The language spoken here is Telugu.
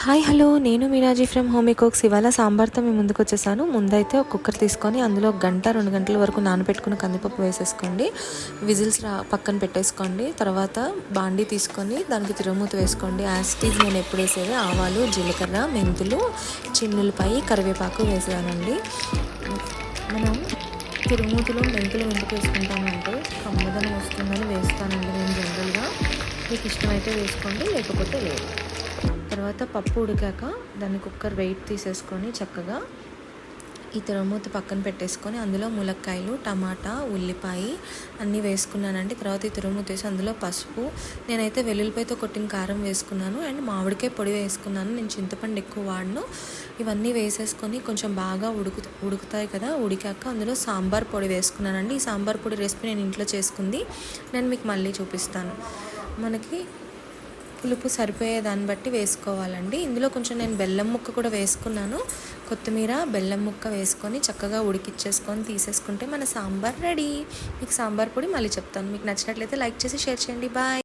హాయ్ హలో నేను మీనాజీ ఫ్రమ్ హోమీ కుక్స్. ఇవాళ సాంబార్తో మేము ముందుకు వచ్చేసాను. ముందైతే ఒక కుక్కర్ తీసుకొని అందులో 1-2 గంటల వరకు నానబెట్టుకుని కందిపప్పు వేసేసుకోండి. విజిల్స్ పక్కన పెట్టేసుకోండి. తర్వాత బాండీ తీసుకొని దానికి తిరుగుమూత వేసుకోండి. యాస్టీజ్ నేను ఎప్పుడు వేసేది ఆవాలు, జీలకర్ర, మెంతులు, చిన్నులపై కరివేపాకు వేసానండి. మనం తిరుగుమూతలో మెంతులు ఎందుకు వేసుకుంటామంటే కమ్మదనం వస్తుందని వేస్తానండి నేను జనరల్గా. మీకు ఇష్టమైతే వేసుకోండి, లేకపోతే లేదు. తర్వాత పప్పు ఉడికాక దాన్ని కుక్కర్ వెయిట్ తీసేసుకొని చక్కగా ఈ తిరుగుమూత పక్కన పెట్టేసుకొని అందులో ములక్కాయలు, టమాటా, ఉల్లిపాయ అన్నీ వేసుకున్నానండి. తర్వాత ఈ తిరుగుమూత వేసి అందులో పసుపు, నేనైతే వెల్లుల్లిపాయతో కొట్టిన కారం వేసుకున్నాను అండ్ మామిడికాయ పొడి వేసుకున్నాను. నేను చింతపండు ఎక్కువ వాడను. ఇవన్నీ వేసేసుకొని కొంచెం బాగా ఉడుకుతాయి కదా. ఉడికాక అందులో సాంబార్ పొడి వేసుకున్నానండి. ఈ సాంబార్ పొడి రెసిపీ నేను ఇంట్లో చేసుకుంది, నేను మీకు మళ్ళీ చూపిస్తాను. మనకి పులుపు సరిపోయే దాన్ని బట్టి వేసుకోవాలండి. ఇందులో కొంచెం నేను బెల్లం ముక్క కూడా వేసుకున్నాను. కొత్తిమీర, బెల్లం ముక్క వేసుకొని చక్కగా ఉడికిచ్చేసుకొని తీసేసుకుంటే మన సాంబార్ రెడీ. మీకు సాంబార్ పొడి మళ్ళీ చెప్తాను. మీకు నచ్చినట్లయితే లైక్ చేసి షేర్ చేయండి. బాయ్.